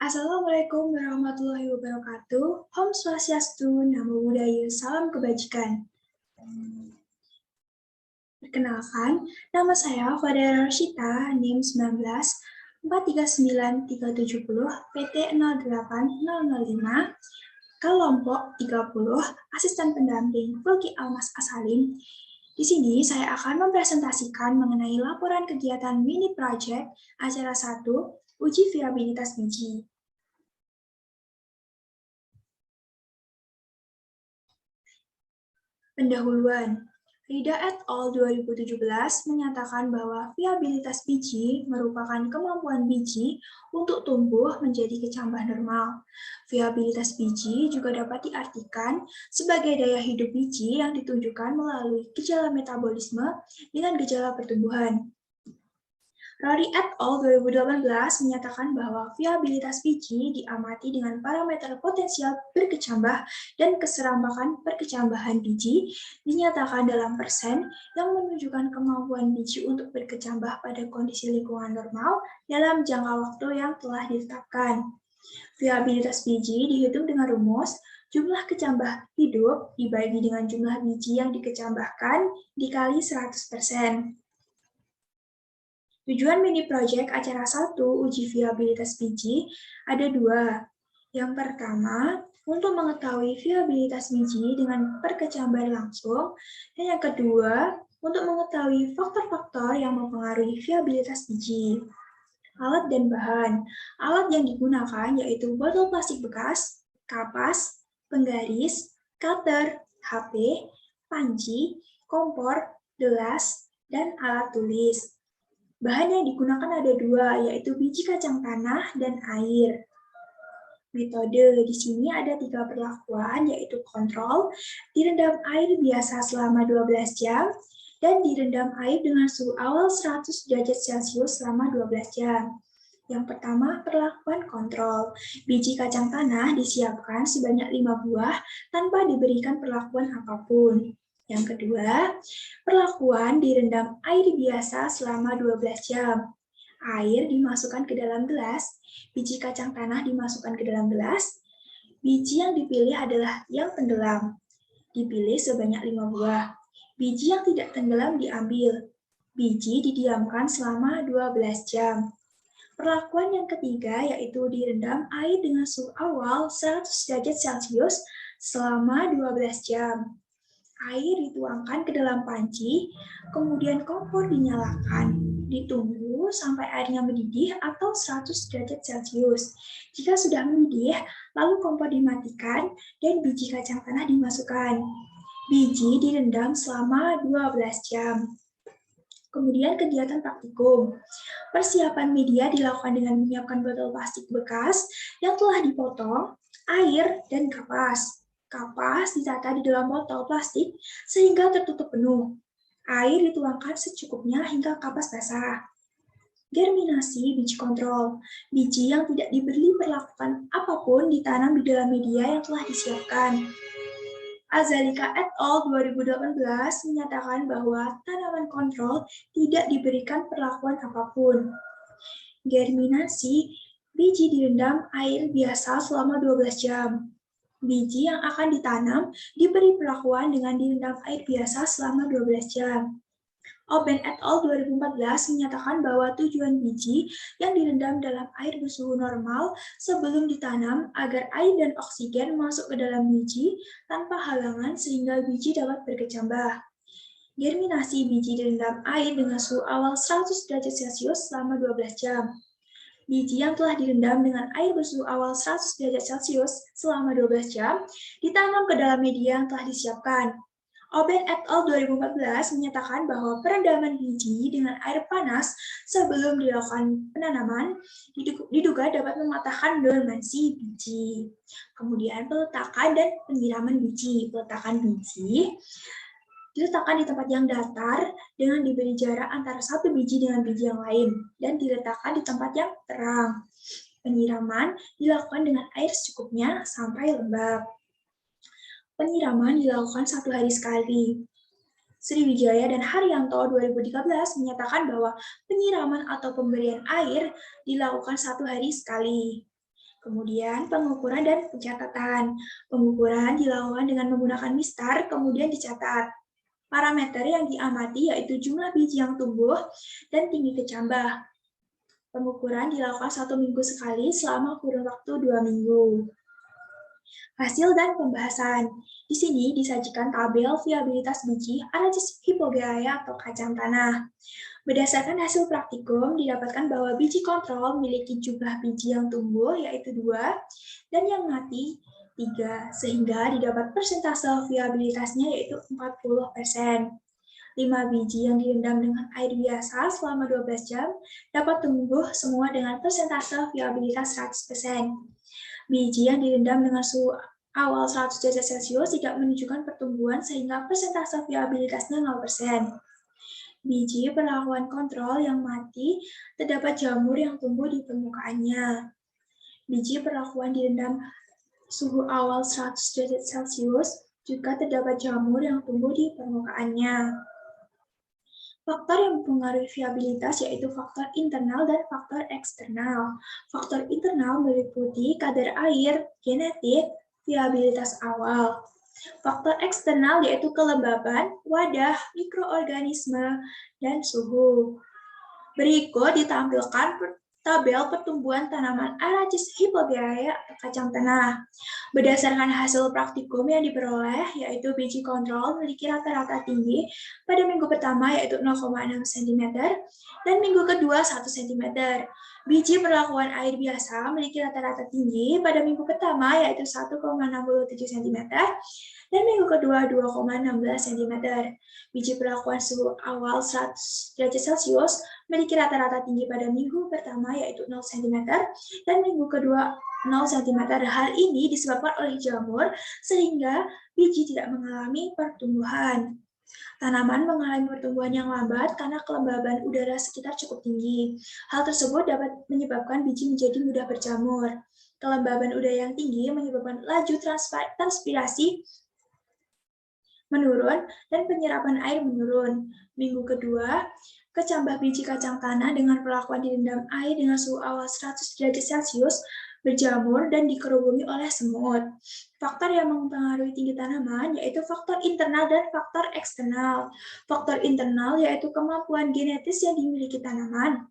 Assalamualaikum warahmatullahi wabarakatuh. Om Swastiastu, Namo Buddhaya, Salam Kebajikan. Perkenalkan, nama saya Fadera Roshita, NIM 19 439370 PT 08005, kelompok 30, asisten pendamping Fulki Almas Asalim. Di sini saya akan mempresentasikan mengenai laporan kegiatan mini project acara 1, uji viabilitas biji. Pendahuluan, Rida et al. 2017 menyatakan bahwa viabilitas biji merupakan kemampuan biji untuk tumbuh menjadi kecambah normal. Viabilitas biji juga dapat diartikan sebagai daya hidup biji yang ditunjukkan melalui gejala metabolisme dengan gejala pertumbuhan. Rory et al. 2018 menyatakan bahwa viabilitas biji diamati dengan parameter potensial berkecambah dan keseramakan perkecambahan biji dinyatakan dalam persen yang menunjukkan kemampuan biji untuk berkecambah pada kondisi lingkungan normal dalam jangka waktu yang telah ditetapkan. Viabilitas biji dihitung dengan rumus jumlah kecambah hidup dibagi dengan jumlah biji yang dikecambahkan dikali 100%. Tujuan mini project acara 1 uji viabilitas biji ada dua. Yang pertama, untuk mengetahui viabilitas biji dengan perkecambahan langsung, dan yang kedua, untuk mengetahui faktor-faktor yang mempengaruhi viabilitas biji. Alat dan bahan. Alat yang digunakan yaitu botol plastik bekas, kapas, penggaris, cutter, HP, panci, kompor, gelas, dan alat tulis. Bahan yang digunakan ada dua, yaitu biji kacang tanah dan air. Metode di sini ada 3 perlakuan, yaitu kontrol, direndam air biasa selama 12 jam, dan direndam air dengan suhu awal 100 derajat Celcius selama 12 jam. Yang pertama, perlakuan kontrol. Biji kacang tanah disiapkan sebanyak 5 buah tanpa diberikan perlakuan apapun. Yang kedua, perlakuan direndam air biasa selama 12 jam. Air dimasukkan ke dalam gelas, biji kacang tanah dimasukkan ke dalam gelas. Biji yang dipilih adalah yang tenggelam. Dipilih sebanyak 5 buah. Biji yang tidak tenggelam diambil. Biji didiamkan selama 12 jam. Perlakuan yang ketiga yaitu direndam air dengan suhu awal 100 derajat Celcius selama 12 jam. Air dituangkan ke dalam panci, kemudian kompor dinyalakan. Ditunggu sampai airnya mendidih atau 100 derajat Celcius. Jika sudah mendidih, lalu kompor dimatikan dan biji kacang tanah dimasukkan. Biji direndam selama 12 jam. Kemudian kegiatan praktikum. Persiapan media dilakukan dengan menyiapkan botol plastik bekas yang telah dipotong, air, dan kapas. Kapas ditata di dalam botol plastik sehingga tertutup penuh. Air dituangkan secukupnya hingga kapas basah. Germinasi biji kontrol. Biji yang tidak diberi perlakuan apapun ditanam di dalam media yang telah disiapkan. Azalika et al. 2018 menyatakan bahwa tanaman kontrol tidak diberikan perlakuan apapun. Germinasi, biji direndam air biasa selama 12 jam. Biji yang akan ditanam diberi perlakuan dengan direndam air biasa selama 12 jam. Oben et al. 2014 menyatakan bahwa tujuan biji yang direndam dalam air bersuhu normal sebelum ditanam agar air dan oksigen masuk ke dalam biji tanpa halangan sehingga biji dapat berkecambah. Germinasi biji direndam air dengan suhu awal 100 derajat Celcius selama 12 jam. Biji yang telah direndam dengan air bersuhu awal 100 derajat Celcius selama 12 jam ditanam ke dalam media yang telah disiapkan. Oben et al. 2014 menyatakan bahwa perendaman biji dengan air panas sebelum dilakukan penanaman diduga dapat mematahkan dormansi biji. Kemudian peletakan dan penyiraman biji. Peletakan biji diletakkan di tempat yang datar dengan diberi jarak antara satu biji dengan biji yang lain dan diletakkan di tempat yang terang. Penyiraman dilakukan dengan air secukupnya sampai lembab. Penyiraman dilakukan 1 hari sekali. Sriwijaya dan Haryanto 2013 menyatakan bahwa penyiraman atau pemberian air dilakukan 1 hari sekali. Kemudian pengukuran dan pencatatan. Pengukuran dilakukan dengan menggunakan mistar, kemudian dicatat. Parameter yang diamati yaitu jumlah biji yang tumbuh dan tinggi kecambah. Pengukuran dilakukan 1 minggu sekali selama kurun waktu 2 minggu. Hasil dan pembahasan. Di sini disajikan tabel viabilitas biji Arachis hipogaea atau kacang tanah. Berdasarkan hasil praktikum, didapatkan bahwa biji kontrol memiliki jumlah biji yang tumbuh, yaitu 2, dan yang mati 3, sehingga didapat persentase viabilitasnya yaitu 40%. 5 biji yang direndam dengan air biasa selama 12 jam dapat tumbuh semua dengan persentase viabilitas 100%. Biji yang direndam dengan suhu awal 100 derajat Celcius tidak menunjukkan pertumbuhan sehingga persentase viabilitasnya 0%. Biji perlakuan kontrol yang mati terdapat jamur yang tumbuh di permukaannya. Biji perlakuan direndam suhu awal 100 derajat Celcius juga terdapat jamur yang tumbuh di permukaannya. Faktor yang mempengaruhi viabilitas yaitu faktor internal dan faktor eksternal. Faktor internal meliputi kadar air, genetik, viabilitas awal. Faktor eksternal yaitu kelembaban, wadah, mikroorganisme, dan suhu. Berikut ditampilkan tabel pertumbuhan tanaman Arachis hipogaea atau kacang tanah. Berdasarkan hasil praktikum yang diperoleh, yaitu biji kontrol memiliki rata-rata tinggi pada minggu pertama yaitu 0,6 cm dan minggu kedua 1 cm. Biji perlakuan air biasa memiliki rata-rata tinggi pada minggu pertama yaitu 1,67 cm dan minggu kedua 2,16 cm. Biji perlakuan suhu awal 100 derajat Celcius memiliki rata-rata tinggi pada minggu pertama yaitu 0 cm dan minggu kedua 0 cm. Hal ini disebabkan oleh jamur sehingga biji tidak mengalami pertumbuhan. Tanaman mengalami pertumbuhan yang lambat karena kelembaban udara sekitar cukup tinggi. Hal tersebut dapat menyebabkan biji menjadi mudah berjamur. Kelembaban udara yang tinggi menyebabkan laju transpirasi menurun dan penyerapan air menurun. Minggu kedua, kecambah biji kacang tanah dengan perlakuan direndam air dengan suhu awal 100 derajat Celcius berjamur dan dikerubungi oleh semut. Faktor yang mempengaruhi tinggi tanaman yaitu faktor internal dan faktor eksternal. Faktor internal yaitu kemampuan genetis yang dimiliki tanaman.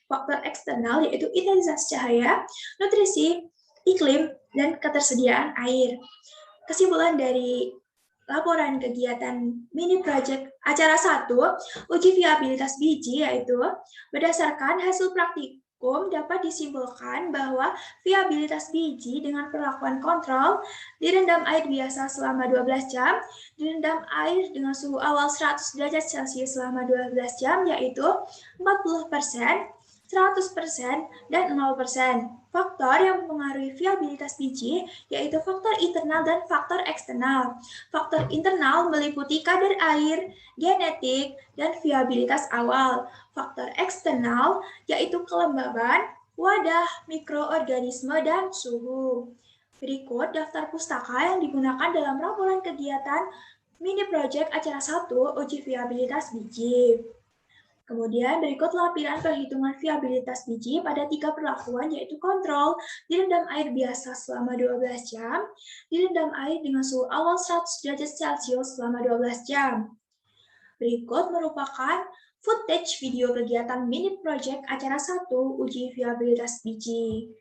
Faktor eksternal yaitu intensitas cahaya, nutrisi, iklim, dan ketersediaan air. Kesimpulan dari laporan kegiatan mini project acara 1, uji viabilitas biji, yaitu berdasarkan hasil praktikum dapat disimpulkan bahwa viabilitas biji dengan perlakuan kontrol direndam air biasa selama 12 jam, direndam air dengan suhu awal 100 derajat Celcius selama 12 jam, yaitu 40%, 100%, dan 0%. Faktor yang mempengaruhi viabilitas biji yaitu faktor internal dan faktor eksternal. Faktor internal meliputi kadar air, genetik, dan viabilitas awal. Faktor eksternal yaitu kelembaban, wadah, mikroorganisme, dan suhu. Berikut daftar pustaka yang digunakan dalam laporan kegiatan mini project acara 1 uji viabilitas biji. Kemudian berikut lampiran perhitungan viabilitas biji pada 3 perlakuan yaitu kontrol, direndam air biasa selama 12 jam, direndam air dengan suhu awal 100 derajat Celcius selama 12 jam. Berikut merupakan footage video kegiatan mini project acara 1 uji viabilitas biji.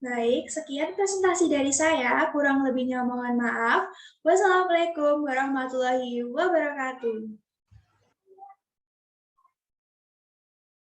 Baik, sekian presentasi dari saya. Kurang lebihnya mohon maaf. Wassalamualaikum warahmatullahi wabarakatuh.